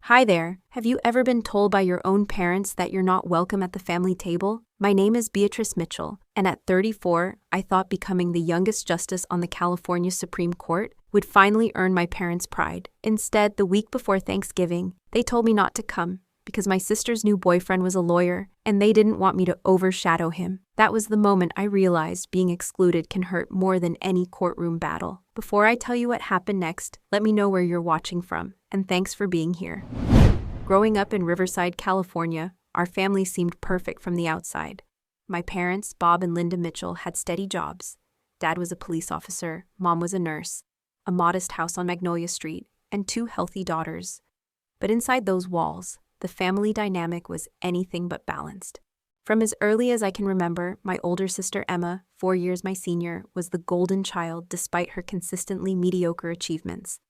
Hi there. Have you ever been told by your own parents that you're not welcome at the family table? My name is Beatrice Mitchell, and at 34, I thought becoming the youngest justice on the California Supreme Court would finally earn my parents' pride. Instead, the week before Thanksgiving, they told me not to come because my sister's new boyfriend was a lawyer and they didn't want me to overshadow him. That was the moment I realized being excluded can hurt more than any courtroom battle. Before I tell you what happened next, let me know where you're watching from, and thanks for being here. Growing up in Riverside, California, our family seemed perfect from the outside. My parents, Bob and Linda Mitchell, had steady jobs. Dad was a police officer, Mom was a nurse, a modest house on Magnolia Street, and 2 healthy daughters. But inside those walls, the family dynamic was anything but balanced. From as early as I can remember, my older sister Emma, 4 years my senior, was the golden child despite her consistently mediocre achievements.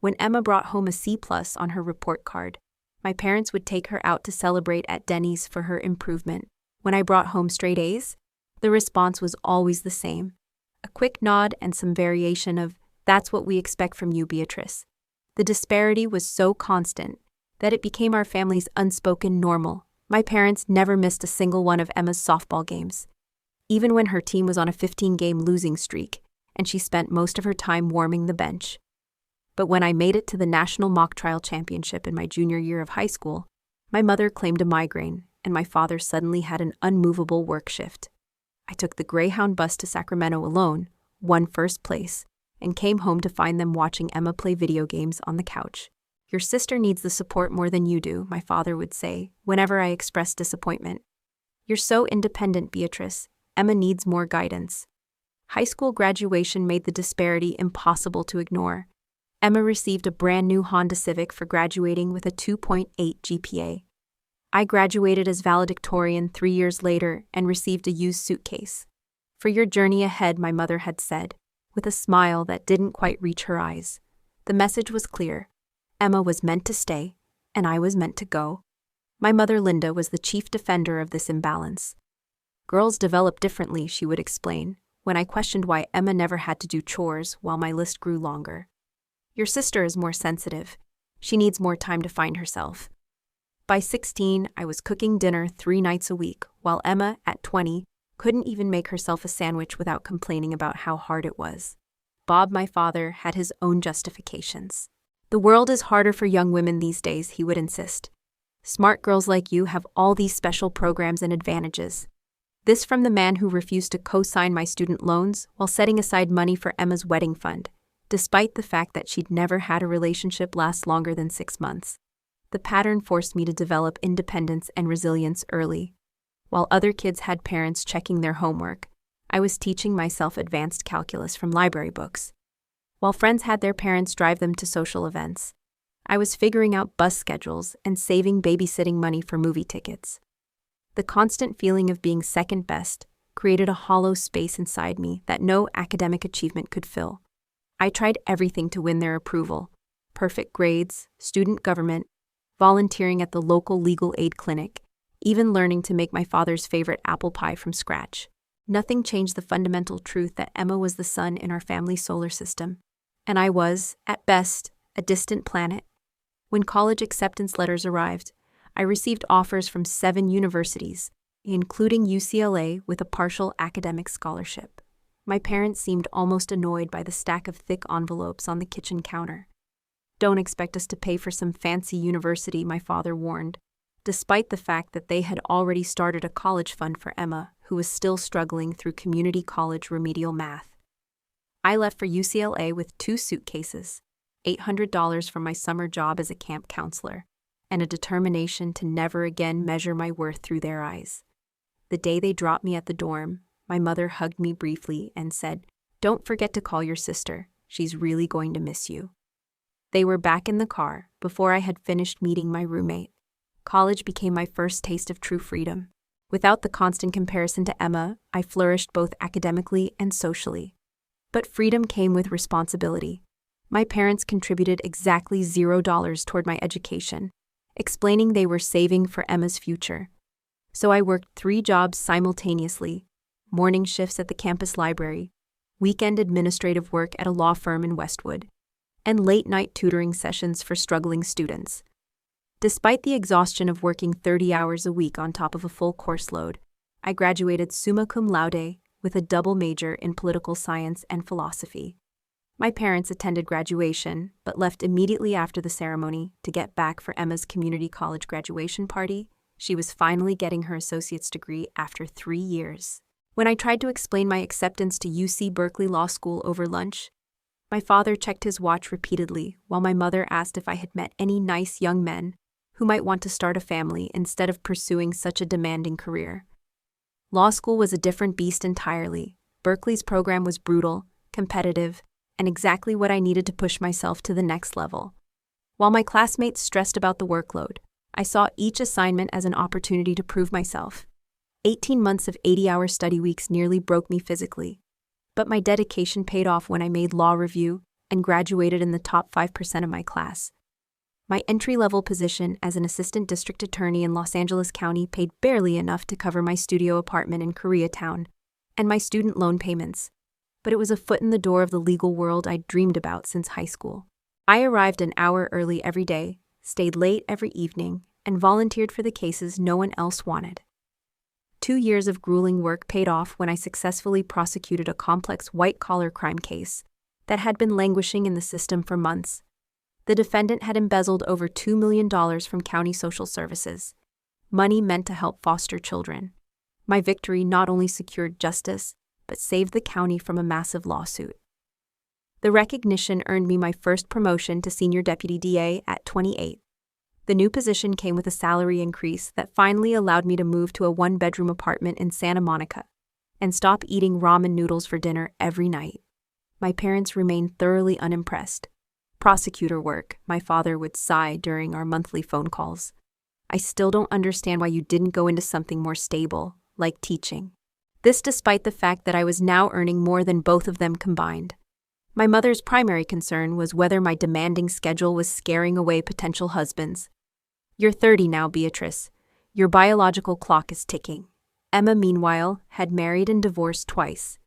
When Emma brought home a C+ on her report card, my parents would take her out to celebrate at Denny's for her improvement. When I brought home straight A's, the response was always the same. A quick nod and some variation of, "That's what we expect from you, Beatrice." The disparity was so constant that it became our family's unspoken normal. My parents never missed a single one of Emma's softball games, even when her team was on a 15-game losing streak, and she spent most of her time warming the bench. But when I made it to the National Mock Trial Championship in my junior year of high school, my mother claimed a migraine, and my father suddenly had an unmovable work shift. I took the Greyhound bus to Sacramento alone, won first place, and came home to find them watching Emma play video games on the couch. "Your sister needs the support more than you do," my father would say, whenever I expressed disappointment. "You're so independent, Beatrice. Emma needs more guidance." High school graduation made the disparity impossible to ignore. Emma received a brand new Honda Civic for graduating with a 2.8 GPA. I graduated as valedictorian 3 years later and received a used suitcase. "For your journey ahead," my mother had said, with a smile that didn't quite reach her eyes. The message was clear. Emma was meant to stay, and I was meant to go. My mother Linda was the chief defender of this imbalance. "Girls develop differently," she would explain, when I questioned why Emma never had to do chores while my list grew longer. "Your sister is more sensitive. She needs more time to find herself." By 16, I was cooking dinner 3 nights a week, while Emma, at 20, couldn't even make herself a sandwich without complaining about how hard it was. Bob, my father, had his own justifications. "The world is harder for young women these days," he would insist. "Smart girls like you have all these special programs and advantages." This from the man who refused to co-sign my student loans while setting aside money for Emma's wedding fund, despite the fact that she'd never had a relationship last longer than 6 months. The pattern forced me to develop independence and resilience early. While other kids had parents checking their homework, I was teaching myself advanced calculus from library books. While friends had their parents drive them to social events, I was figuring out bus schedules and saving babysitting money for movie tickets. The constant feeling of being second best created a hollow space inside me that no academic achievement could fill. I tried everything to win their approval: perfect grades, student government, volunteering at the local legal aid clinic, even learning to make my father's favorite apple pie from scratch. Nothing changed the fundamental truth that Emma was the sun in our family solar system, and I was, at best, a distant planet. When college acceptance letters arrived, I received offers from 7 universities, including UCLA with a partial academic scholarship. My parents seemed almost annoyed by the stack of thick envelopes on the kitchen counter. "Don't expect us to pay for some fancy university," my father warned, despite the fact that they had already started a college fund for Emma, who was still struggling through community college remedial math. I left for UCLA with 2 suitcases, $800 from my summer job as a camp counselor, and a determination to never again measure my worth through their eyes. The day they dropped me at the dorm, my mother hugged me briefly and said, "Don't forget to call your sister. She's really going to miss you." They were back in the car before I had finished meeting my roommate. College became my first taste of true freedom. Without the constant comparison to Emma, I flourished both academically and socially. But freedom came with responsibility. My parents contributed exactly $0 toward my education, explaining they were saving for Emma's future. So I worked 3 jobs simultaneously: morning shifts at the campus library, weekend administrative work at a law firm in Westwood, and late-night tutoring sessions for struggling students. Despite the exhaustion of working 30 hours a week on top of a full course load, I graduated summa cum laude with a double major in political science and philosophy. My parents attended graduation, but left immediately after the ceremony to get back for Emma's community college graduation party. She was finally getting her associate's degree after 3 years. When I tried to explain my acceptance to UC Berkeley Law School over lunch, my father checked his watch repeatedly while my mother asked if I had met any nice young men who might want to start a family instead of pursuing such a demanding career. Law school was a different beast entirely. Berkeley's program was brutal, competitive, and exactly what I needed to push myself to the next level. While my classmates stressed about the workload, I saw each assignment as an opportunity to prove myself. 18 months of 80-hour study weeks nearly broke me physically, but my dedication paid off when I made law review and graduated in the top 5% of my class. My entry-level position as an assistant district attorney in Los Angeles County paid barely enough to cover my studio apartment in Koreatown and my student loan payments, but it was a foot in the door of the legal world I'd dreamed about since high school. I arrived an hour early every day, stayed late every evening, and volunteered for the cases no one else wanted. 2 years of grueling work paid off when I successfully prosecuted a complex white-collar crime case that had been languishing in the system for months. The defendant had embezzled over $2 million from county social services, money meant to help foster children. My victory not only secured justice, but saved the county from a massive lawsuit. The recognition earned me my first promotion to senior deputy DA at 28. The new position came with a salary increase that finally allowed me to move to a one-bedroom apartment in Santa Monica and stop eating ramen noodles for dinner every night. My parents remained thoroughly unimpressed. Prosecutor work, my father would sigh during our monthly phone calls. I still don't understand why you didn't go into something more stable, like teaching. This despite the fact that I was now earning more than both of them combined. My mother's primary concern was whether my demanding schedule was scaring away potential husbands. "You're 30 now, Beatrice. Your biological clock is ticking." Emma, meanwhile, had married and divorced twice,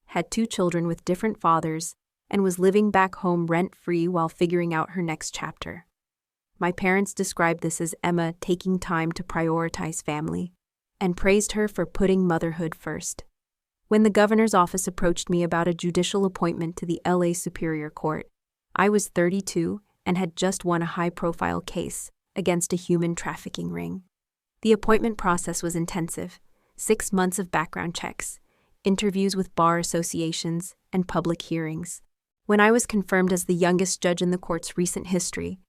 had 2 children with different fathers, and was living back home rent-free while figuring out her next chapter. My parents described this as Emma taking time to prioritize family, and praised her for putting motherhood first. When the governor's office approached me about a judicial appointment to the LA Superior Court, I was 32 and had just won a high-profile case against a human trafficking ring. The appointment process was intensive: 6 months of background checks, interviews with bar associations, and public hearings. When I was confirmed as the youngest judge in the court's recent history,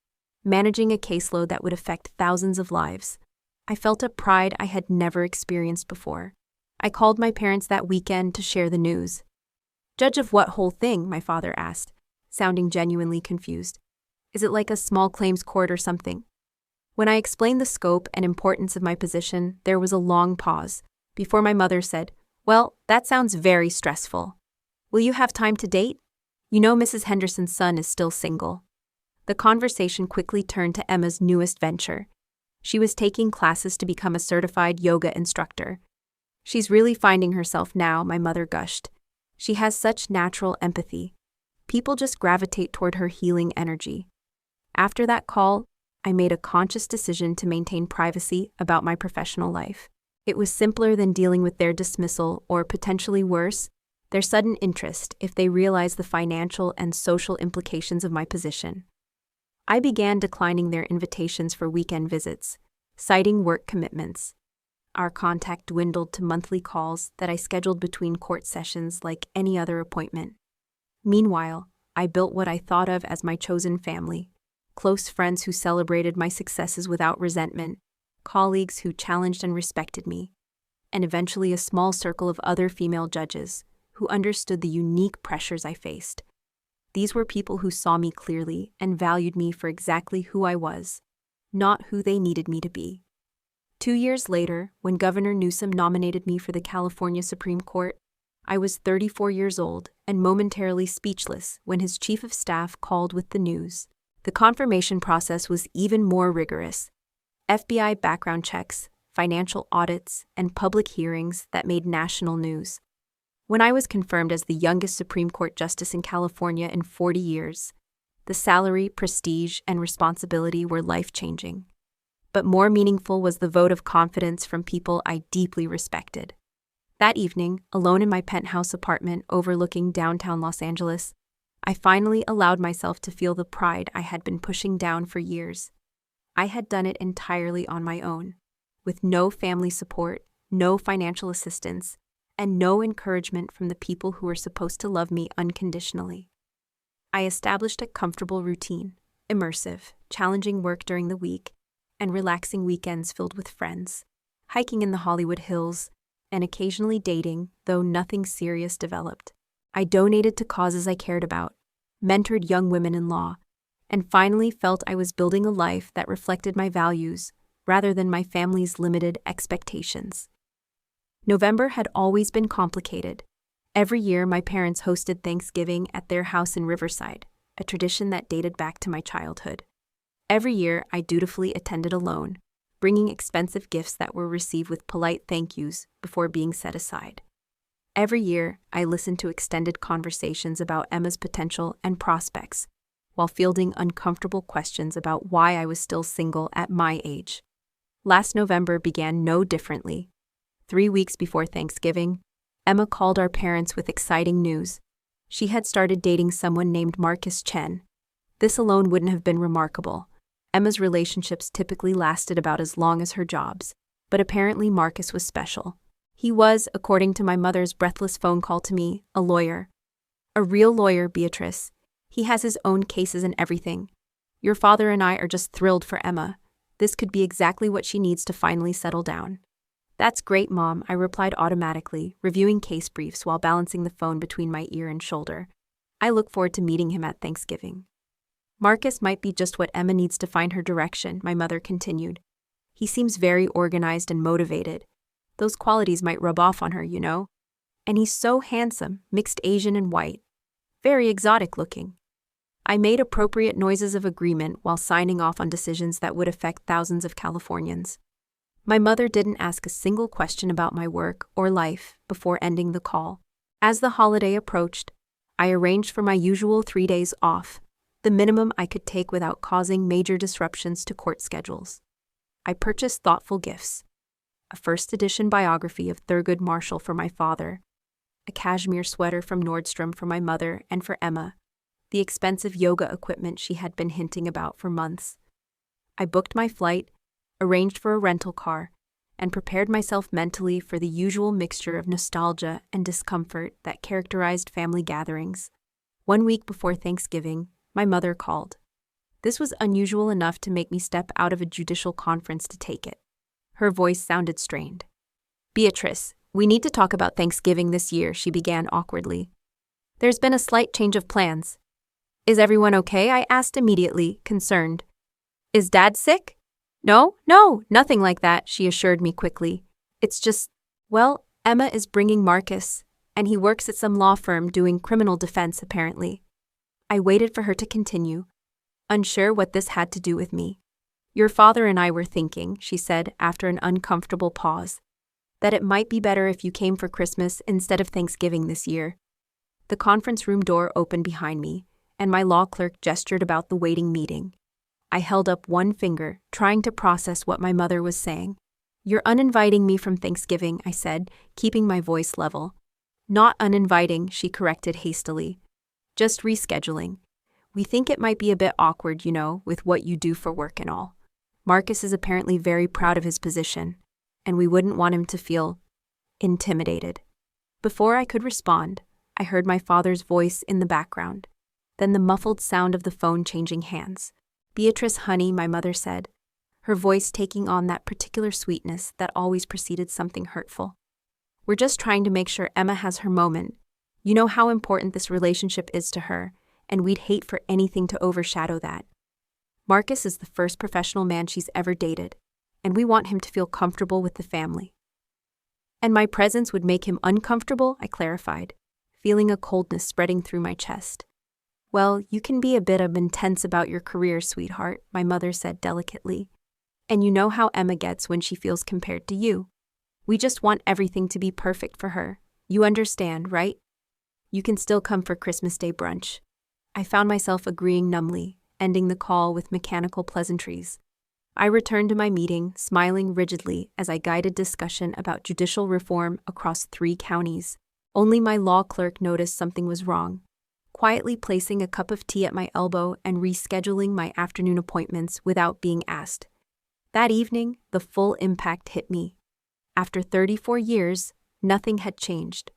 managing a caseload that would affect thousands of lives, I felt a pride I had never experienced before. I called my parents that weekend to share the news. "Judge of what whole thing?" my father asked, sounding genuinely confused. "Is it like a small claims court or something?" When I explained the scope and importance of my position, there was a long pause before my mother said, "Well, that sounds very stressful. Will you have time to date? You know Mrs. Henderson's son is still single." The conversation quickly turned to Emma's newest venture. She was taking classes to become a certified yoga instructor. "She's really finding herself now," my mother gushed. "She has such natural empathy. People just gravitate toward her healing energy." After that call, I made a conscious decision to maintain privacy about my professional life. It was simpler than dealing with their dismissal or, potentially worse, their sudden interest if they realized the financial and social implications of my position. I began declining their invitations for weekend visits, citing work commitments. Our contact dwindled to monthly calls that I scheduled between court sessions like any other appointment. Meanwhile, I built what I thought of as my chosen family: close friends who celebrated my successes without resentment, colleagues who challenged and respected me, and eventually a small circle of other female judges who understood the unique pressures I faced. These were people who saw me clearly and valued me for exactly who I was, not who they needed me to be. 2 years later, when Governor Newsom nominated me for the California Supreme Court, I was 34 years old and momentarily speechless when his chief of staff called with the news. The confirmation process was even more rigorous: FBI background checks, financial audits, and public hearings that made national news. When I was confirmed as the youngest Supreme Court justice in California in 40 years, the salary, prestige, and responsibility were life-changing. but more meaningful was the vote of confidence from people I deeply respected. That evening, alone in my penthouse apartment overlooking downtown Los Angeles, I finally allowed myself to feel the pride I had been pushing down for years. I had done it entirely on my own, with no family support, no financial assistance, and no encouragement from the people who were supposed to love me unconditionally. I established a comfortable routine, immersive, challenging work during the week, and relaxing weekends filled with friends, hiking in the Hollywood Hills, and occasionally dating, though nothing serious developed. I donated to causes I cared about, mentored young women in law, and finally felt I was building a life that reflected my values rather than my family's limited expectations. November had always been complicated. Every year, my parents hosted Thanksgiving at their house in Riverside, a tradition that dated back to my childhood. Every year, I dutifully attended alone, bringing expensive gifts that were received with polite thank yous before being set aside. Every year, I listened to extended conversations about Emma's potential and prospects, while fielding uncomfortable questions about why I was still single at my age. Last November began no differently. 3 weeks before Thanksgiving, Emma called our parents with exciting news. She had started dating someone named Marcus Chen. This alone wouldn't have been remarkable. Emma's relationships typically lasted about as long as her jobs, but apparently Marcus was special. He was, according to my mother's breathless phone call to me, a lawyer. A real lawyer, Beatrice. He has his own cases and everything. Your father and I are just thrilled for Emma. This could be exactly what she needs to finally settle down. That's great, Mom, I replied automatically, reviewing case briefs while balancing the phone between my ear and shoulder. I look forward to meeting him at Thanksgiving. Marcus might be just what Emma needs to find her direction, my mother continued. He seems very organized and motivated. Those qualities might rub off on her, you know. And he's so handsome, mixed Asian and white. Very exotic looking. I made appropriate noises of agreement while signing off on decisions that would affect thousands of Californians. My mother didn't ask a single question about my work or life before ending the call. As the holiday approached, I arranged for my usual 3 days off, the minimum I could take without causing major disruptions to court schedules. I purchased thoughtful gifts: a first edition biography of Thurgood Marshall for my father, a cashmere sweater from Nordstrom for my mother and for Emma, the expensive yoga equipment she had been hinting about for months. I booked my flight, arranged for a rental car, and prepared myself mentally for the usual mixture of nostalgia and discomfort that characterized family gatherings. 1 week before Thanksgiving, my mother called. This was unusual enough to make me step out of a judicial conference to take it. Her voice sounded strained. Beatrice, we need to talk about Thanksgiving this year, she began awkwardly. There's been a slight change of plans. Is everyone okay? I asked immediately, concerned. Is Dad sick? No, nothing like that, she assured me quickly. It's just, well, Emma is bringing Marcus, and he works at some law firm doing criminal defense, apparently. I waited for her to continue, unsure what this had to do with me. Your father and I were thinking, she said after an uncomfortable pause, that it might be better if you came for Christmas instead of Thanksgiving this year. The conference room door opened behind me, and my law clerk gestured about the waiting meeting. I held up one finger, trying to process what my mother was saying. You're uninviting me from Thanksgiving, I said, keeping my voice level. Not uninviting, she corrected hastily. Just rescheduling. We think it might be a bit awkward, you know, with what you do for work and all. Marcus is apparently very proud of his position, and we wouldn't want him to feel intimidated. Before I could respond, I heard my father's voice in the background, then the muffled sound of the phone changing hands. Beatrice, honey, my mother said, her voice taking on that particular sweetness that always preceded something hurtful. We're just trying to make sure Emma has her moment. You know how important this relationship is to her, and we'd hate for anything to overshadow that. Marcus is the first professional man she's ever dated, and we want him to feel comfortable with the family. And my presence would make him uncomfortable, I clarified, feeling a coldness spreading through my chest. Well, you can be a bit intense about your career, sweetheart, my mother said delicately. And you know how Emma gets when she feels compared to you. We just want everything to be perfect for her. You understand, right? You can still come for Christmas Day brunch. I found myself agreeing numbly, ending the call with mechanical pleasantries. I returned to my meeting, smiling rigidly as I guided discussion about judicial reform across 3 counties. Only my law clerk noticed something was wrong, quietly placing a cup of tea at my elbow and rescheduling my afternoon appointments without being asked. That evening, the full impact hit me. After 34 years, nothing had changed.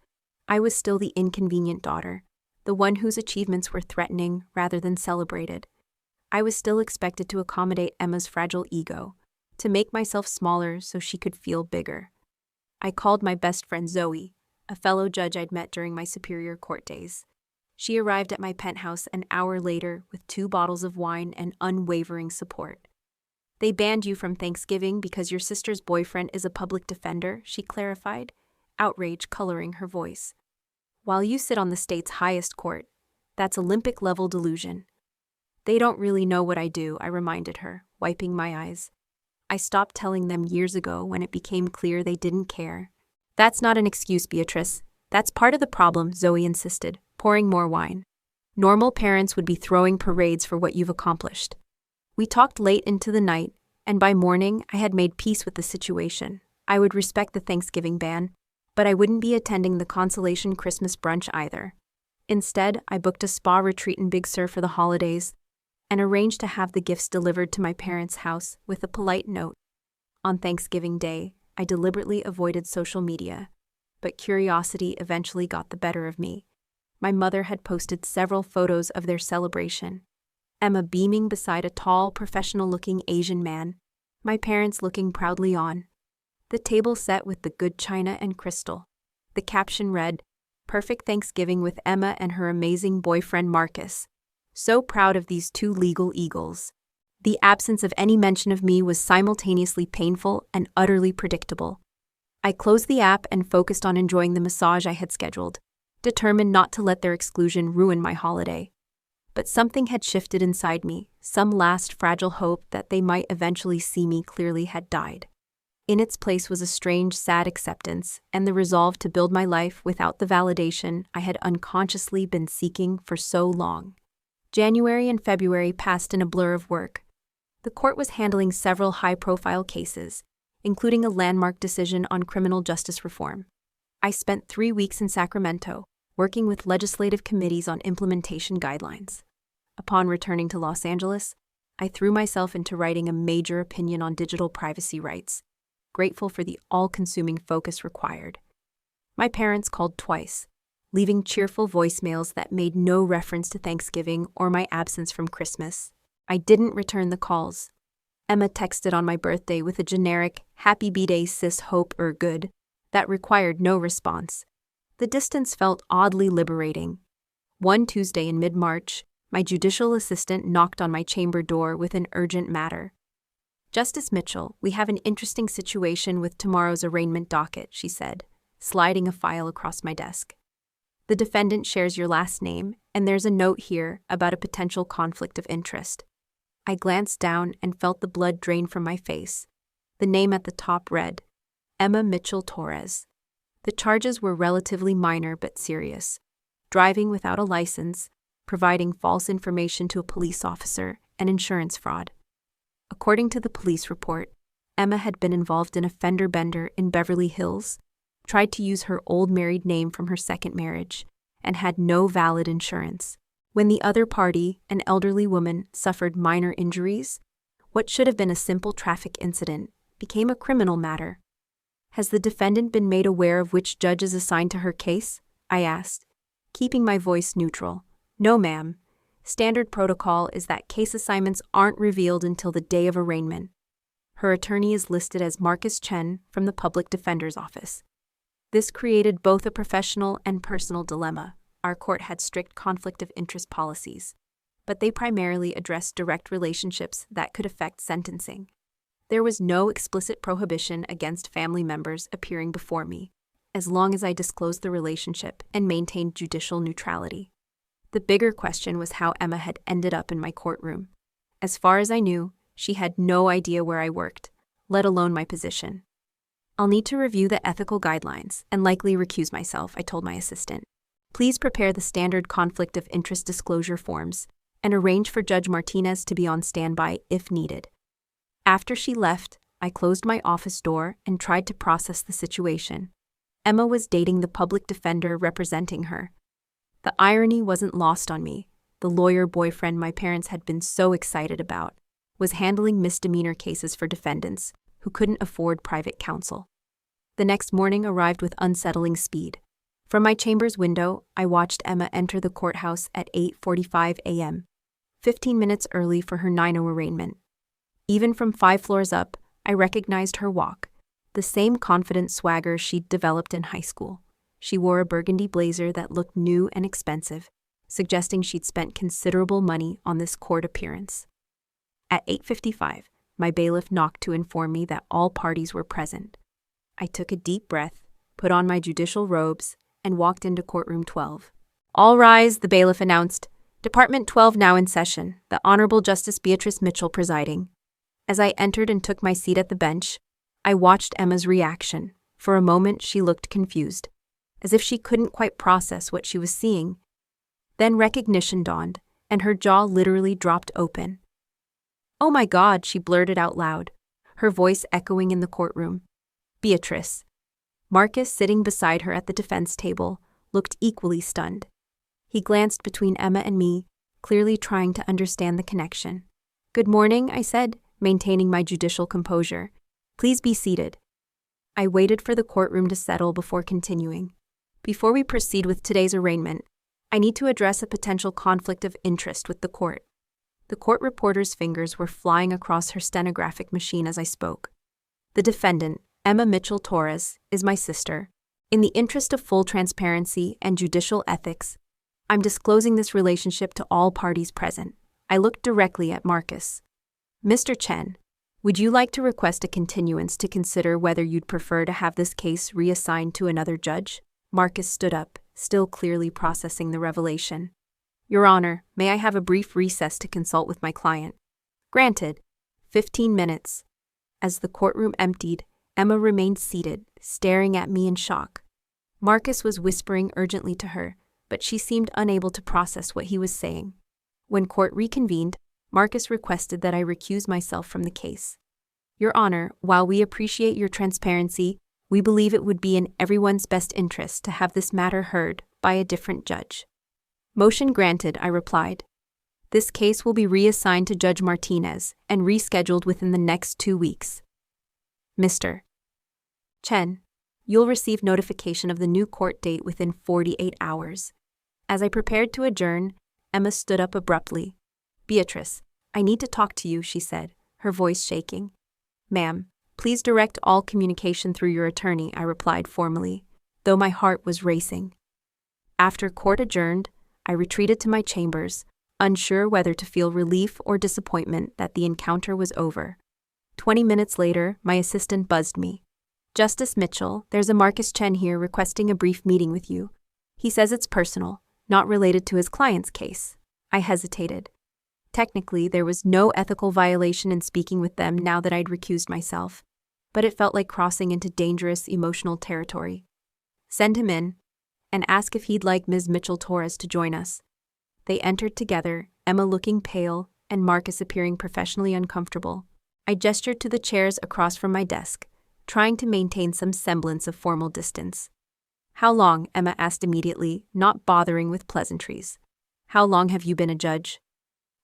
I was still the inconvenient daughter, the one whose achievements were threatening rather than celebrated. I was still expected to accommodate Emma's fragile ego, to make myself smaller so she could feel bigger. I called my best friend Zoe, a fellow judge I'd met during my Superior Court days. She arrived at my penthouse an hour later with 2 bottles of wine and unwavering support. "They banned you from Thanksgiving because your sister's boyfriend is a public defender," she clarified, outrage coloring her voice. "While you sit on the state's highest court, that's Olympic-level delusion." "They don't really know what I do," I reminded her, wiping my eyes. "I stopped telling them years ago when it became clear they didn't care." "That's not an excuse, Beatrice. That's part of the problem," Zoe insisted, pouring more wine. "Normal parents would be throwing parades for what you've accomplished." We talked late into the night, and by morning I had made peace with the situation. I would respect the Thanksgiving ban, but I wouldn't be attending the consolation Christmas brunch either. Instead, I booked a spa retreat in Big Sur for the holidays and arranged to have the gifts delivered to my parents' house with a polite note. On Thanksgiving Day, I deliberately avoided social media, but curiosity eventually got the better of me. My mother had posted several photos of their celebration. Emma beaming beside a tall, professional-looking Asian man, my parents looking proudly on. The table set with the good china and crystal. The caption read, "Perfect Thanksgiving with Emma and her amazing boyfriend Marcus. So proud of these 2 legal eagles." The absence of any mention of me was simultaneously painful and utterly predictable. I closed the app and focused on enjoying the massage I had scheduled, determined not to let their exclusion ruin my holiday. But something had shifted inside me, some last fragile hope that they might eventually see me clearly had died. In its place was a strange, sad acceptance and the resolve to build my life without the validation I had unconsciously been seeking for so long. January and February passed in a blur of work. The court was handling several high-profile cases, including a landmark decision on criminal justice reform. I spent 3 weeks in Sacramento, working with legislative committees on implementation guidelines. Upon returning to Los Angeles, I threw myself into writing a major opinion on digital privacy rights, grateful for the all-consuming focus required. My parents called twice, leaving cheerful voicemails that made no reference to Thanksgiving or my absence from Christmas. I didn't return the calls. Emma texted on my birthday with a generic, "Happy B-Day sis, hope good," that required no response. The distance felt oddly liberating. One Tuesday in mid-March, my judicial assistant knocked on my chamber door with an urgent matter. "Justice Mitchell, we have an interesting situation with tomorrow's arraignment docket," she said, sliding a file across my desk. "The defendant shares your last name, and there's a note here about a potential conflict of interest." I glanced down and felt the blood drain from my face. The name at the top read, Emma Mitchell Torres. The charges were relatively minor but serious: driving without a license, providing false information to a police officer, and insurance fraud. According to the police report, Emma had been involved in a fender bender in Beverly Hills, tried to use her old married name from her second marriage, and had no valid insurance. When the other party, an elderly woman, suffered minor injuries, what should have been a simple traffic incident became a criminal matter. "Has the defendant been made aware of which judge is assigned to her case?" I asked, keeping my voice neutral. "No, ma'am. Standard protocol is that case assignments aren't revealed until the day of arraignment. Her attorney is listed as Marcus Chen from the Public Defender's Office." This created both a professional and personal dilemma. Our court had strict conflict of interest policies, but they primarily addressed direct relationships that could affect sentencing. There was no explicit prohibition against family members appearing before me, as long as I disclosed the relationship and maintained judicial neutrality. The bigger question was how Emma had ended up in my courtroom. As far as I knew, she had no idea where I worked, let alone my position. "I'll need to review the ethical guidelines and likely recuse myself," I told my assistant. "Please prepare the standard conflict of interest disclosure forms and arrange for Judge Martinez to be on standby if needed." After she left, I closed my office door and tried to process the situation. Emma was dating the public defender representing her. The irony wasn't lost on me. The lawyer boyfriend my parents had been so excited about was handling misdemeanor cases for defendants who couldn't afford private counsel. The next morning arrived with unsettling speed. From my chamber's window, I watched Emma enter the courthouse at 8:45 a.m., 15 minutes early for her 9:00 arraignment. Even from 5 floors up, I recognized her walk, the same confident swagger she'd developed in high school. She wore a burgundy blazer that looked new and expensive, suggesting she'd spent considerable money on this court appearance. At 8:55, my bailiff knocked to inform me that all parties were present. I took a deep breath, put on my judicial robes, and walked into courtroom 12. "All rise," the bailiff announced. "Department 12 now in session, the Honorable Justice Beatrice Mitchell presiding." As I entered and took my seat at the bench, I watched Emma's reaction. For a moment, she looked confused, as if she couldn't quite process what she was seeing. Then recognition dawned, and her jaw literally dropped open. "Oh my God," she blurted out loud, her voice echoing in the courtroom. "Beatrice." Marcus, sitting beside her at the defense table, looked equally stunned. He glanced between Emma and me, clearly trying to understand the connection. "Good morning," I said, maintaining my judicial composure. "Please be seated." I waited for the courtroom to settle before continuing. "Before we proceed with today's arraignment, I need to address a potential conflict of interest with the court." The court reporter's fingers were flying across her stenographic machine as I spoke. "The defendant, Emma Mitchell Torres, is my sister. In the interest of full transparency and judicial ethics, I'm disclosing this relationship to all parties present." I looked directly at Marcus. "Mr. Chen, would you like to request a continuance to consider whether you'd prefer to have this case reassigned to another judge?" Marcus stood up, still clearly processing the revelation. "Your Honor, may I have a brief recess to consult with my client?" "Granted. 15 minutes. As the courtroom emptied, Emma remained seated, staring at me in shock. Marcus was whispering urgently to her, but she seemed unable to process what he was saying. When court reconvened, Marcus requested that I recuse myself from the case. "Your Honor, while we appreciate your transparency, we believe it would be in everyone's best interest to have this matter heard by a different judge." "Motion granted," I replied. "This case will be reassigned to Judge Martinez and rescheduled within the next 2 weeks. Mr. Chen, you'll receive notification of the new court date within 48 hours. As I prepared to adjourn, Emma stood up abruptly. "Beatrice, I need to talk to you," she said, her voice shaking. "Ma'am, please direct all communication through your attorney," I replied formally, though my heart was racing. After court adjourned, I retreated to my chambers, unsure whether to feel relief or disappointment that the encounter was over. 20 minutes later, my assistant buzzed me. "Justice Mitchell, there's a Marcus Chen here requesting a brief meeting with you. He says it's personal, not related to his client's case." I hesitated. Technically, there was no ethical violation in speaking with them now that I'd recused myself, but it felt like crossing into dangerous emotional territory. "Send him in, and ask if he'd like Ms. Mitchell Torres to join us." They entered together, Emma looking pale and Marcus appearing professionally uncomfortable. I gestured to the chairs across from my desk, trying to maintain some semblance of formal distance. "How long?" Emma asked immediately, not bothering with pleasantries. "How long have you been a judge?"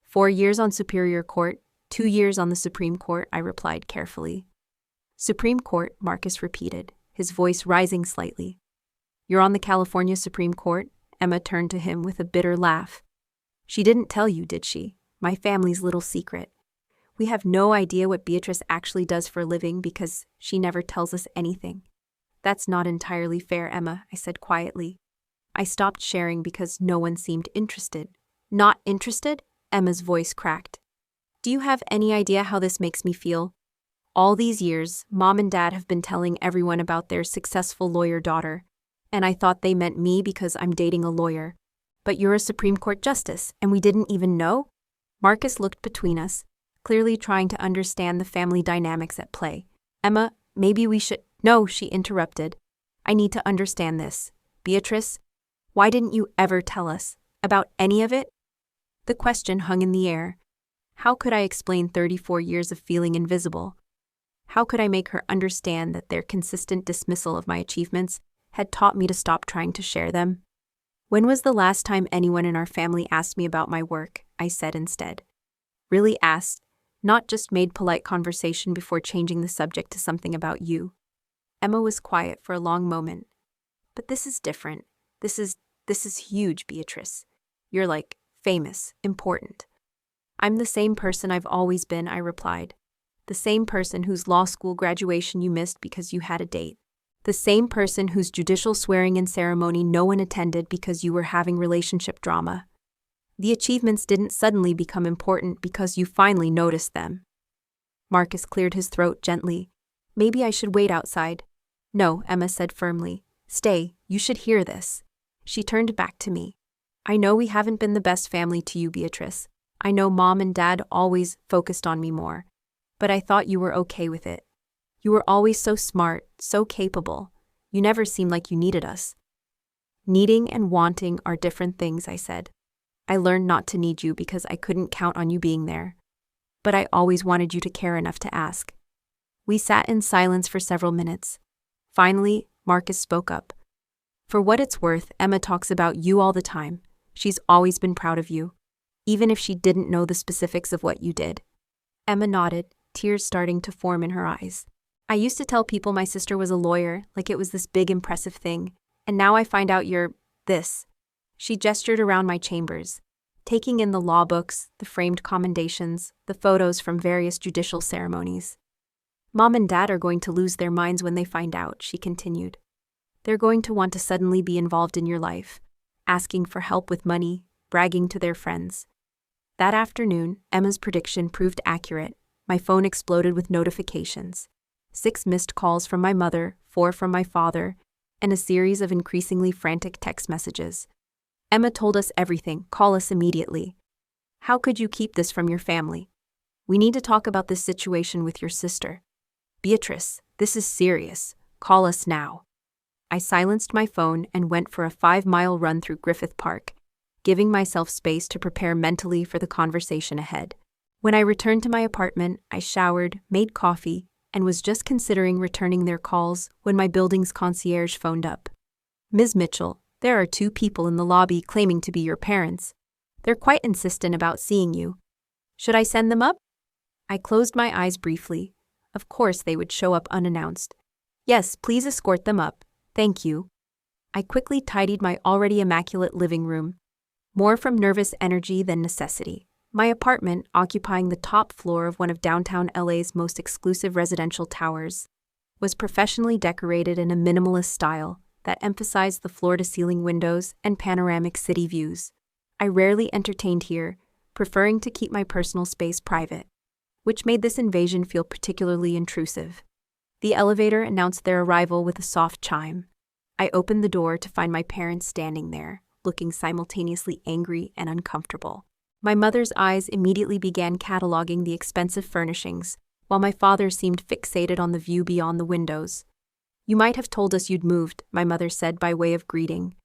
4 years on Superior Court, 2 years on the Supreme Court, I replied carefully. "Supreme Court," Marcus repeated, his voice rising slightly. "You're on the California Supreme Court?" Emma turned to him with a bitter laugh. "She didn't tell you, did she? My family's little secret. We have no idea what Beatrice actually does for a living because she never tells us anything." "That's not entirely fair, Emma," I said quietly. I stopped sharing because no one seemed interested. "Not interested?" Emma's voice cracked. "Do you have any idea how this makes me feel? All these years, Mom and Dad have been telling everyone about their successful lawyer daughter, and I thought they meant me because I'm dating a lawyer. But you're a Supreme Court justice, and we didn't even know?" Marcus looked between us, clearly trying to understand the family dynamics at play. "Emma, maybe we should—" "No," she interrupted. "I need to understand this. Beatrice, why didn't you ever tell us about any of it?" The question hung in the air. How could I explain 34 years of feeling invisible? How could I make her understand that their consistent dismissal of my achievements had taught me to stop trying to share them? When was the last time anyone in our family asked me about my work? I said instead. Really asked, not just made polite conversation before changing the subject to something about you. Emma was quiet for a long moment. But this is different. This is huge, Beatrice. You're like, famous, important. I'm the same person I've always been, I replied. The same person whose law school graduation you missed because you had a date. The same person whose judicial swearing-in ceremony no one attended because you were having relationship drama. The achievements didn't suddenly become important because you finally noticed them. Marcus cleared his throat gently. Maybe I should wait outside. No, Emma said firmly. Stay, you should hear this. She turned back to me. I know we haven't been the best family to you, Beatrice. I know Mom and Dad always focused on me more. But I thought you were okay with it. You were always so smart, so capable. You never seemed like you needed us. Needing and wanting are different things, I said. I learned not to need you because I couldn't count on you being there. But I always wanted you to care enough to ask. We sat in silence for several minutes. Finally, Marcus spoke up. For what it's worth, Emma talks about you all the time. She's always been proud of you, even if she didn't know the specifics of what you did. Emma nodded, tears starting to form in her eyes. I used to tell people my sister was a lawyer, like it was this big impressive thing, and now I find out you're this. She gestured around my chambers, taking in the law books, the framed commendations, the photos from various judicial ceremonies. Mom and Dad are going to lose their minds when they find out, she continued. They're going to want to suddenly be involved in your life, asking for help with money, bragging to their friends. That afternoon, Emma's prediction proved accurate. My phone exploded with notifications. 6 missed calls from my mother, 4 from my father, and a series of increasingly frantic text messages. Emma told us everything. Call us immediately. How could you keep this from your family? We need to talk about this situation with your sister. Beatrice, this is serious. Call us now. I silenced my phone and went for a 5-mile run through Griffith Park, giving myself space to prepare mentally for the conversation ahead. When I returned to my apartment, I showered, made coffee, and was just considering returning their calls when my building's concierge phoned up. Ms. Mitchell, there are 2 people in the lobby claiming to be your parents. They're quite insistent about seeing you. Should I send them up? I closed my eyes briefly. Of course they would show up unannounced. Yes, please escort them up. Thank you. I quickly tidied my already immaculate living room, more from nervous energy than necessity. My apartment, occupying the top floor of one of downtown LA's most exclusive residential towers, was professionally decorated in a minimalist style that emphasized the floor-to-ceiling windows and panoramic city views. I rarely entertained here, preferring to keep my personal space private, which made this invasion feel particularly intrusive. The elevator announced their arrival with a soft chime. I opened the door to find my parents standing there, looking simultaneously angry and uncomfortable. My mother's eyes immediately began cataloging the expensive furnishings, while my father seemed fixated on the view beyond the windows. You might have told us you'd moved, my mother said by way of greeting.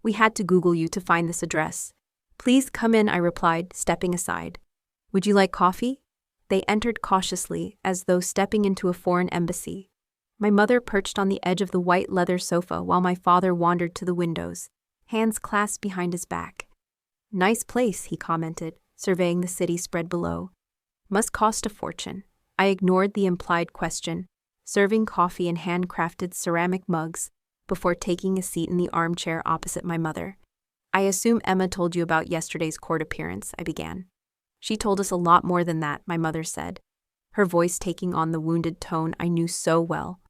We had to Google you to find this address. Please come in, I replied, stepping aside. Would you like coffee? They entered cautiously, as though stepping into a foreign embassy. My mother perched on the edge of the white leather sofa while my father wandered to the windows, hands clasped behind his back. Nice place, he commented, surveying the city spread below. Must cost a fortune. I ignored the implied question, serving coffee in handcrafted ceramic mugs before taking a seat in the armchair opposite my mother. I assume Emma told you about yesterday's court appearance, I began. She told us a lot more than that, my mother said, her voice taking on the wounded tone I knew so well.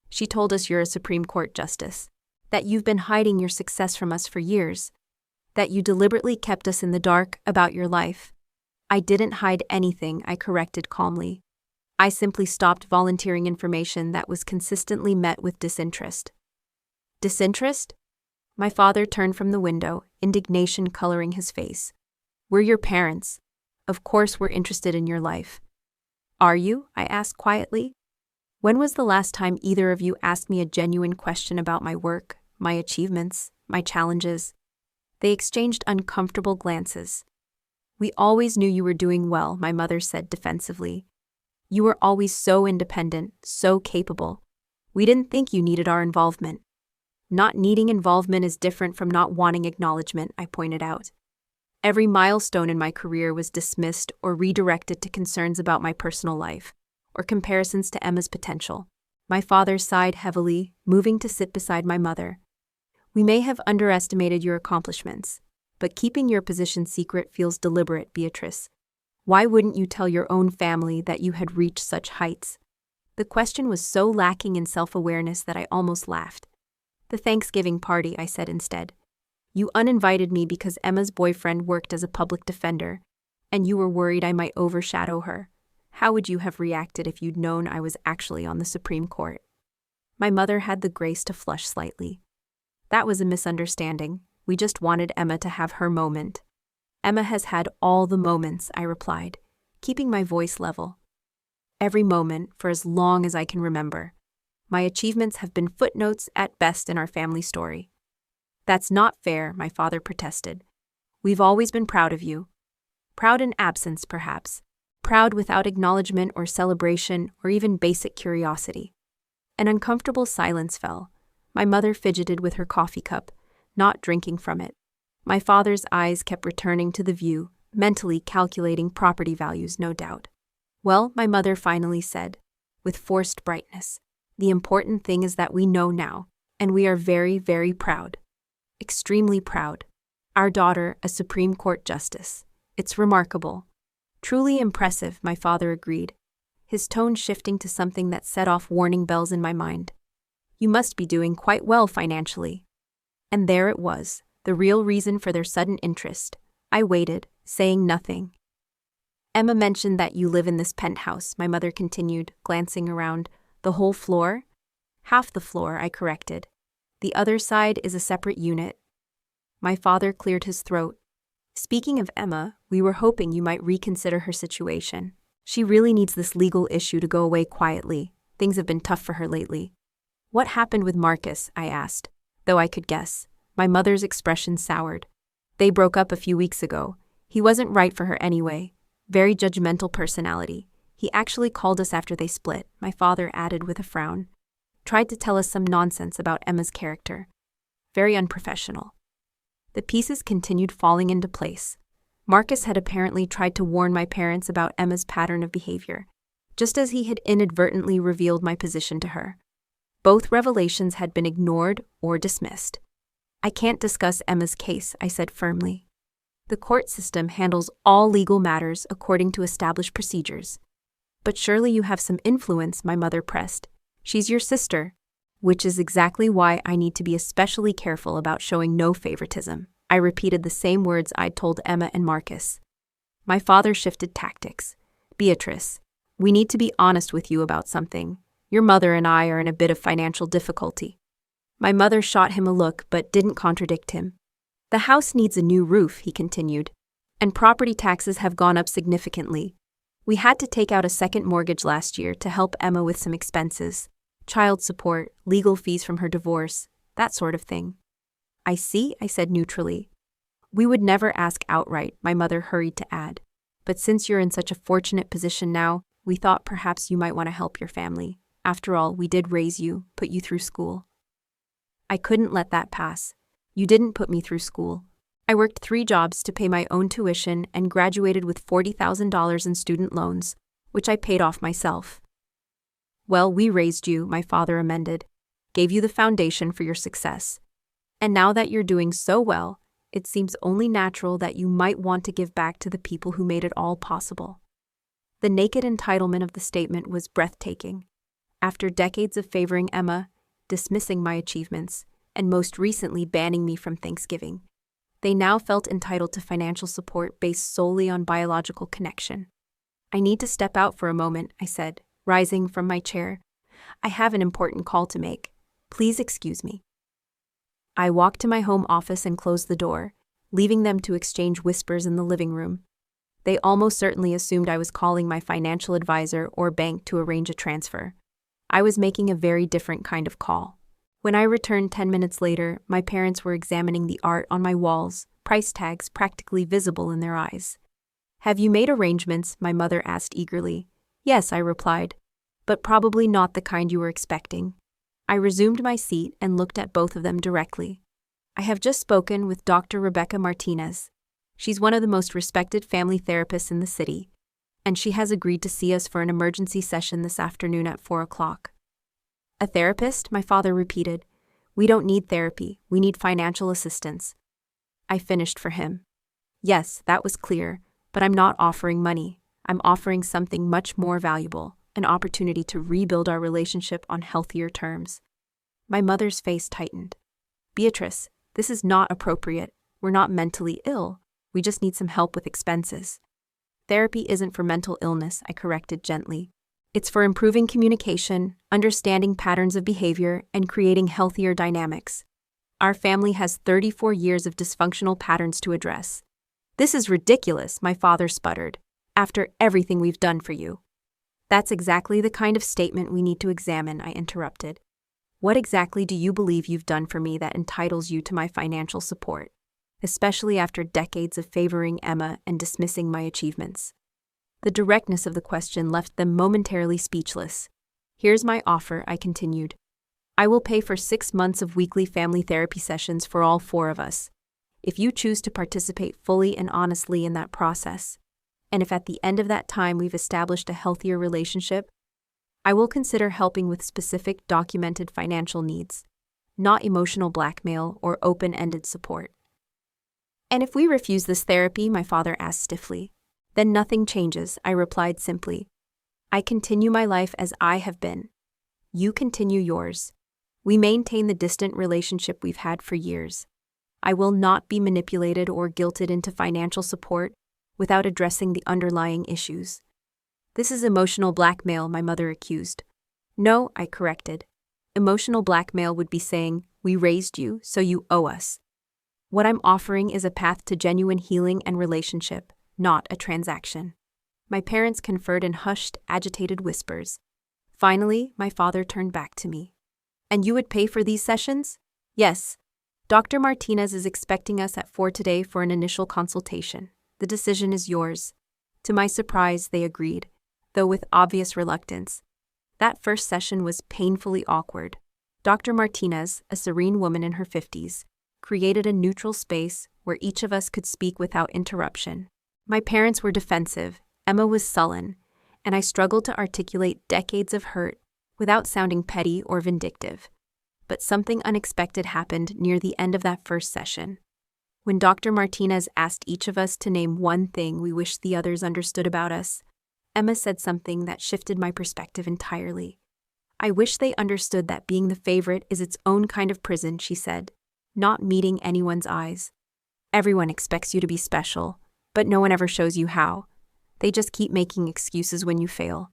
She told us you're a Supreme Court justice, that you've been hiding your success from us for years, that you deliberately kept us in the dark about your life. I didn't hide anything, I corrected calmly. I simply stopped volunteering information that was consistently met with disinterest. Disinterest? My father turned from the window, indignation coloring his face. We're your parents. Of course we're interested in your life. Are you? I asked quietly. When was the last time either of you asked me a genuine question about my work, my achievements, my challenges? They exchanged uncomfortable glances. We always knew you were doing well, my mother said defensively. You were always so independent, so capable. We didn't think you needed our involvement. Not needing involvement is different from not wanting acknowledgement, I pointed out. Every milestone in my career was dismissed or redirected to concerns about my personal life, or comparisons to Emma's potential. My father sighed heavily, moving to sit beside my mother. We may have underestimated your accomplishments, but keeping your position secret feels deliberate, Beatrice. Why wouldn't you tell your own family that you had reached such heights? The question was so lacking in self-awareness that I almost laughed. The Thanksgiving party, I said instead. You uninvited me because Emma's boyfriend worked as a public defender, and you were worried I might overshadow her. How would you have reacted if you'd known I was actually on the Supreme Court? My mother had the grace to flush slightly. That was a misunderstanding. We just wanted Emma to have her moment. Emma has had all the moments, I replied, keeping my voice level. Every moment for as long as I can remember. My achievements have been footnotes at best in our family story. That's not fair, my father protested. We've always been proud of you. Proud in absence, perhaps. Proud without acknowledgement or celebration or even basic curiosity. An uncomfortable silence fell. My mother fidgeted with her coffee cup, not drinking from it. My father's eyes kept returning to the view, mentally calculating property values, no doubt. Well, my mother finally said, with forced brightness, the important thing is that we know now, and we are very, very proud. Extremely proud. Our daughter, a Supreme Court justice. It's remarkable. Truly impressive, my father agreed, his tone shifting to something that set off warning bells in my mind. You must be doing quite well financially. And there it was, the real reason for their sudden interest. I waited, saying nothing. Emma mentioned that you live in this penthouse, my mother continued, glancing around. The whole floor? Half the floor, I corrected. The other side is a separate unit. My father cleared his throat. Speaking of Emma, we were hoping you might reconsider her situation. She really needs this legal issue to go away quietly. Things have been tough for her lately. What happened with Marcus? I asked, though I could guess. My mother's expression soured. They broke up a few weeks ago. He wasn't right for her anyway. Very judgmental personality. He actually called us after they split, my father added with a frown. Tried to tell us some nonsense about Emma's character. Very unprofessional. The pieces continued falling into place. Marcus had apparently tried to warn my parents about Emma's pattern of behavior, just as he had inadvertently revealed my position to her. Both revelations had been ignored or dismissed. I can't discuss Emma's case, I said firmly. The court system handles all legal matters according to established procedures. But surely you have some influence, my mother pressed. She's your sister, which is exactly why I need to be especially careful about showing no favoritism. I repeated the same words I'd told Emma and Marcus. My father shifted tactics. Beatrice, we need to be honest with you about something. Your mother and I are in a bit of financial difficulty. My mother shot him a look but didn't contradict him. The house needs a new roof, he continued, and property taxes have gone up significantly. We had to take out a second mortgage last year to help Emma with some expenses. Child support, legal fees from her divorce, that sort of thing. I see, I said neutrally. We would never ask outright, my mother hurried to add. But since you're in such a fortunate position now, we thought perhaps you might want to help your family. After all, we did raise you, put you through school. I couldn't let that pass. You didn't put me through school. I worked 3 jobs to pay my own tuition and graduated with $40,000 in student loans, which I paid off myself. Well, we raised you, my father amended, gave you the foundation for your success. And now that you're doing so well, it seems only natural that you might want to give back to the people who made it all possible. The naked entitlement of the statement was breathtaking. After decades of favoring Emma, dismissing my achievements, and most recently banning me from Thanksgiving, they now felt entitled to financial support based solely on biological connection. I need to step out for a moment, I said, rising from my chair. I have an important call to make. Please excuse me. I walked to my home office and closed the door, leaving them to exchange whispers in the living room. They almost certainly assumed I was calling my financial advisor or bank to arrange a transfer. I was making a very different kind of call. When I returned 10 minutes later, my parents were examining the art on my walls, price tags practically visible in their eyes. Have you made arrangements? My mother asked eagerly. Yes, I replied, but probably not the kind you were expecting. I resumed my seat and looked at both of them directly. I have just spoken with Dr. Rebecca Martinez. She's one of the most respected family therapists in the city, and she has agreed to see us for an emergency session this afternoon at 4 o'clock. A therapist? My father repeated. We don't need therapy, we need financial assistance. I finished for him. Yes, that was clear, but I'm not offering money. I'm offering something much more valuable, an opportunity to rebuild our relationship on healthier terms. My mother's face tightened. Beatrice, this is not appropriate. We're not mentally ill. We just need some help with expenses. Therapy isn't for mental illness, I corrected gently. It's for improving communication, understanding patterns of behavior, and creating healthier dynamics. Our family has 34 years of dysfunctional patterns to address. This is ridiculous, my father sputtered, after everything we've done for you. That's exactly the kind of statement we need to examine, I interrupted. What exactly do you believe you've done for me that entitles you to my financial support, especially after decades of favoring Emma and dismissing my achievements? The directness of the question left them momentarily speechless. Here's my offer, I continued. I will pay for 6 months of weekly family therapy sessions for all 4 of us, if you choose to participate fully and honestly in that process. And if at the end of that time we've established a healthier relationship, I will consider helping with specific documented financial needs, not emotional blackmail or open-ended support. And if we refuse this therapy, my father asked stiffly, then nothing changes, I replied simply. I continue my life as I have been. You continue yours. We maintain the distant relationship we've had for years. I will not be manipulated or guilted into financial support without addressing the underlying issues. This is emotional blackmail, my mother accused. No, I corrected. Emotional blackmail would be saying, we raised you, so you owe us. What I'm offering is a path to genuine healing and relationship, not a transaction. My parents conferred in hushed, agitated whispers. Finally, my father turned back to me. And you would pay for these sessions? Yes. Dr. Martinez is expecting us at 4 today for an initial consultation. The decision is yours. To my surprise, they agreed, though with obvious reluctance. That first session was painfully awkward. Dr. Martinez, a serene woman in her 50s, created a neutral space where each of us could speak without interruption. My parents were defensive, Emma was sullen, and I struggled to articulate decades of hurt without sounding petty or vindictive. But something unexpected happened near the end of that first session. When Dr. Martinez asked each of us to name one thing we wished the others understood about us, Emma said something that shifted my perspective entirely. I wish they understood that being the favorite is its own kind of prison, she said, not meeting anyone's eyes. Everyone expects you to be special, but no one ever shows you how. They just keep making excuses when you fail.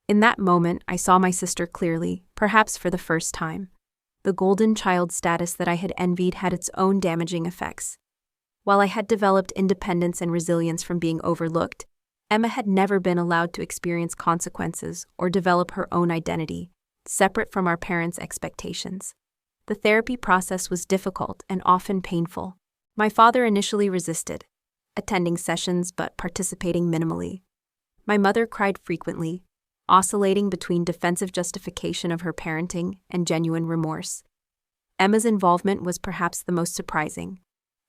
In that moment, I saw my sister clearly, perhaps for the first time. The golden child status that I had envied had its own damaging effects. While I had developed independence and resilience from being overlooked, Emma had never been allowed to experience consequences or develop her own identity, separate from our parents' expectations. The therapy process was difficult and often painful. My father initially resisted, attending sessions but participating minimally. My mother cried frequently, oscillating between defensive justification of her parenting and genuine remorse. Emma's involvement was perhaps the most surprising.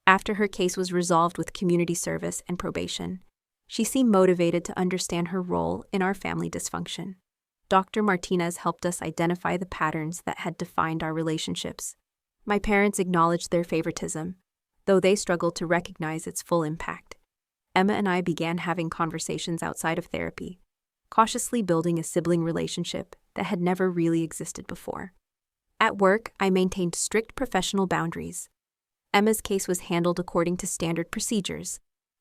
After her case was resolved with community service and probation, she seemed motivated to understand her role in our family dysfunction. Dr. Martinez helped us identify the patterns that had defined our relationships. My parents acknowledged their favoritism, though they struggled to recognize its full impact. Emma and I began having conversations outside of therapy, cautiously building a sibling relationship that had never really existed before. At work, I maintained strict professional boundaries. Emma's case was handled according to standard procedures,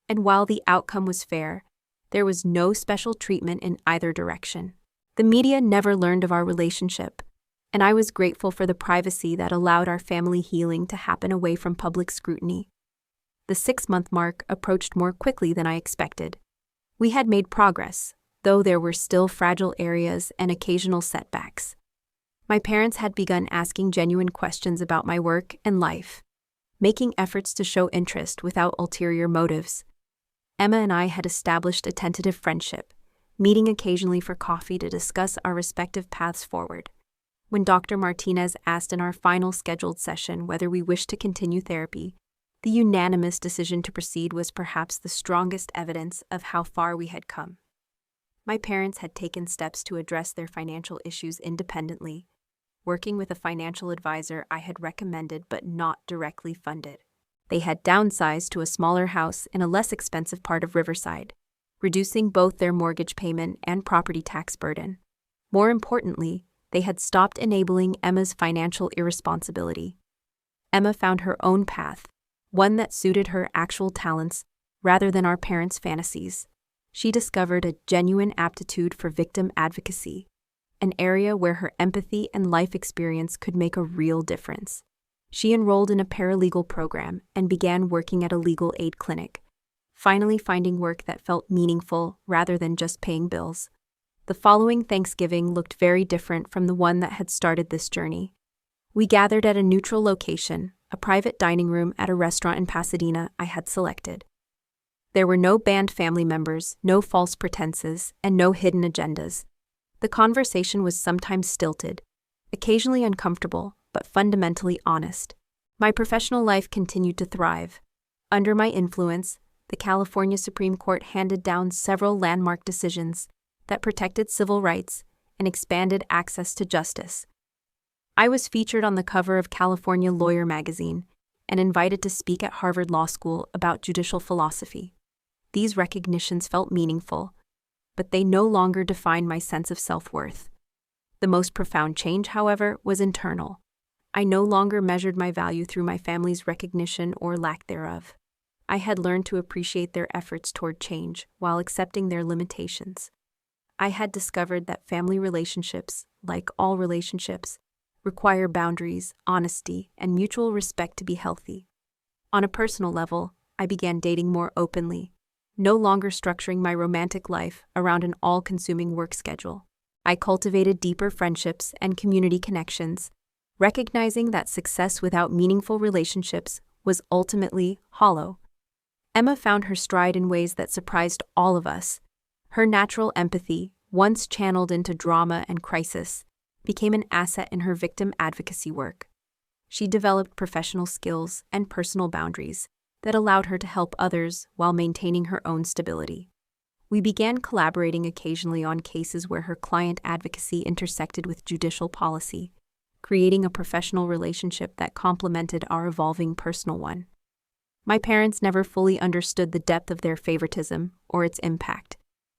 and while the outcome was fair, there was no special treatment in either direction. The media never learned of our relationship, and I was grateful for the privacy that allowed our family healing to happen away from public scrutiny. The 6-month mark approached more quickly than I expected. We had made progress, though there were still fragile areas and occasional setbacks. My parents had begun asking genuine questions about my work and life, making efforts to show interest without ulterior motives. Emma and I had established a tentative friendship, meeting occasionally for coffee to discuss our respective paths forward. When Dr. Martinez asked in our final scheduled session whether we wished to continue therapy, the unanimous decision to proceed was perhaps the strongest evidence of how far we had come. My parents had taken steps to address their financial issues independently, working with a financial advisor I had recommended but not directly funded. They had downsized to a smaller house in a less expensive part of Riverside, reducing both their mortgage payment and property tax burden. More importantly, they had stopped enabling Emma's financial irresponsibility. Emma found her own path, one that suited her actual talents rather than our parents' fantasies. She discovered a genuine aptitude for victim advocacy, an area where her empathy and life experience could make a real difference. She enrolled in a paralegal program and began working at a legal aid clinic, finally finding work that felt meaningful rather than just paying bills. The following Thanksgiving looked very different from the one that had started this journey. We gathered at a neutral location, a private dining room at a restaurant in Pasadena I had selected. There were no banned family members, no false pretenses, and no hidden agendas. The conversation was sometimes stilted, occasionally uncomfortable, but fundamentally honest. My professional life continued to thrive. Under my influence, the California Supreme Court handed down several landmark decisions that protected civil rights and expanded access to justice. I was featured on the cover of California Lawyer magazine and invited to speak at Harvard Law School about judicial philosophy. These recognitions felt meaningful, but they no longer defined my sense of self-worth. The most profound change, however, was internal. I no longer measured my value through my family's recognition or lack thereof. I had learned to appreciate their efforts toward change while accepting their limitations. I had discovered that family relationships, like all relationships, require boundaries, honesty, and mutual respect to be healthy. On a personal level, I began dating more openly, no longer structuring my romantic life around an all-consuming work schedule. I cultivated deeper friendships and community connections, recognizing that success without meaningful relationships was ultimately hollow. Emma found her stride in ways that surprised all of us. Her natural empathy, once channeled into drama and crisis, became an asset in her victim advocacy work. She developed professional skills and personal boundaries that allowed her to help others while maintaining her own stability. We began collaborating occasionally on cases where her client advocacy intersected with judicial policy, creating a professional relationship that complemented our evolving personal one. My parents never fully understood the depth of their favoritism or its impact,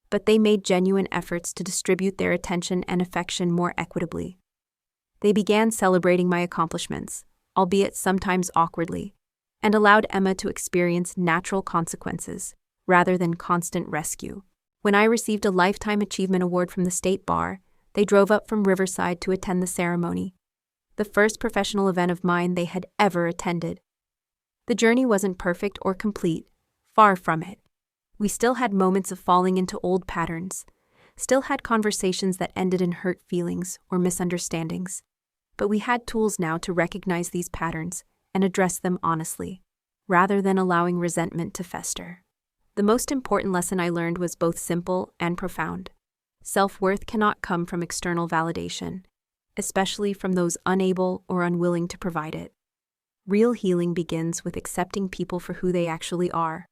but they made genuine efforts to distribute their attention and affection more equitably. They began celebrating my accomplishments, albeit sometimes awkwardly, and allowed Emma to experience natural consequences rather than constant rescue. When I received a Lifetime Achievement Award from the State Bar, they drove up from Riverside to attend the ceremony, the first professional event of mine they had ever attended. The journey wasn't perfect or complete, far from it. We still had moments of falling into old patterns, still had conversations that ended in hurt feelings or misunderstandings. But we had tools now to recognize these patterns and address them honestly, rather than allowing resentment to fester. The most important lesson I learned was both simple and profound. Self-worth cannot come from external validation, especially from those unable or unwilling to provide it. Real healing begins with accepting people for who they actually are,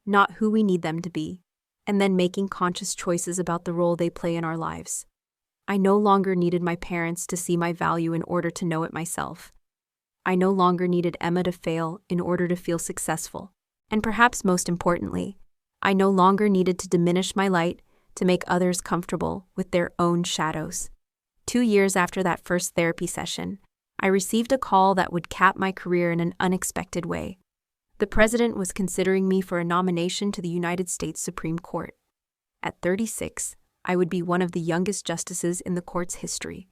not who we need them to be, and then making conscious choices about the role they play in our lives. I no longer needed my parents to see my value in order to know it myself. I no longer needed Emma to fail in order to feel successful. And perhaps most importantly, I no longer needed to diminish my light to make others comfortable with their own shadows. 2 years after that first therapy session, I received a call that would cap my career in an unexpected way. The president was considering me for a nomination to the United States Supreme Court. At 36, I would be one of the youngest justices in the court's history.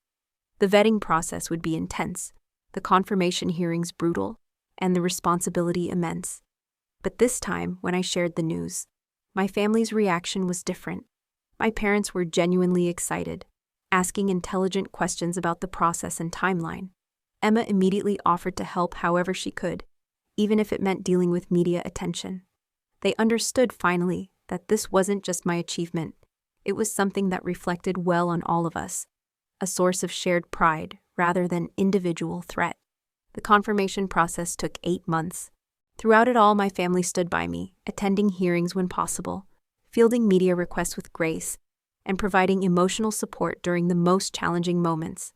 The vetting process would be intense, the confirmation hearings brutal, and the responsibility immense. But this time, when I shared the news, my family's reaction was different. My parents were genuinely excited, asking intelligent questions about the process and timeline. Emma immediately offered to help however she could, even if it meant dealing with media attention. They understood finally that this wasn't just my achievement. It was something that reflected well on all of us, a source of shared pride rather than individual threat. The confirmation process took 8 months. Throughout it all, my family stood by me, attending hearings when possible, fielding media requests with grace, and providing emotional support during the most challenging moments.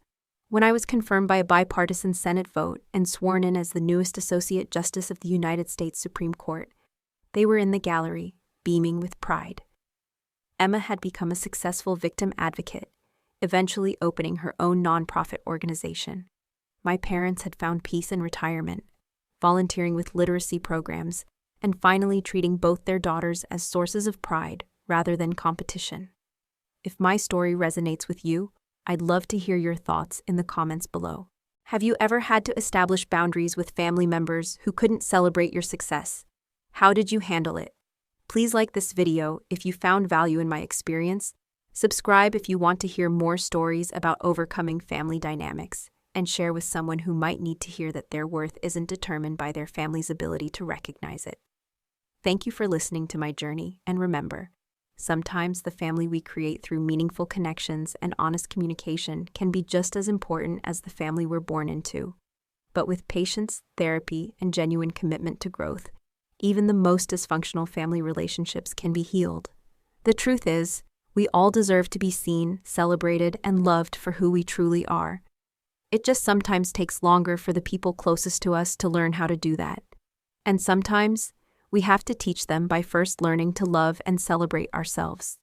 When I was confirmed by a bipartisan Senate vote and sworn in as the newest Associate Justice of the United States Supreme Court, they were in the gallery, beaming with pride. Emma had become a successful victim advocate, eventually opening her own nonprofit organization. My parents had found peace in retirement, volunteering with literacy programs, and finally treating both their daughters as sources of pride rather than competition. If my story resonates with you, I'd love to hear your thoughts in the comments below. Have you ever had to establish boundaries with family members who couldn't celebrate your success? How did you handle it? Please like this video if you found value in my experience, subscribe if you want to hear more stories about overcoming family dynamics, and share with someone who might need to hear that their worth isn't determined by their family's ability to recognize it. Thank you for listening to my journey, and remember, sometimes the family we create through meaningful connections and honest communication can be just as important as the family we're born into. But with patience, therapy, and genuine commitment to growth, even the most dysfunctional family relationships can be healed. The truth is, we all deserve to be seen, celebrated, and loved for who we truly are. It just sometimes takes longer for the people closest to us to learn how to do that. And sometimes, we have to teach them by first learning to love and celebrate ourselves.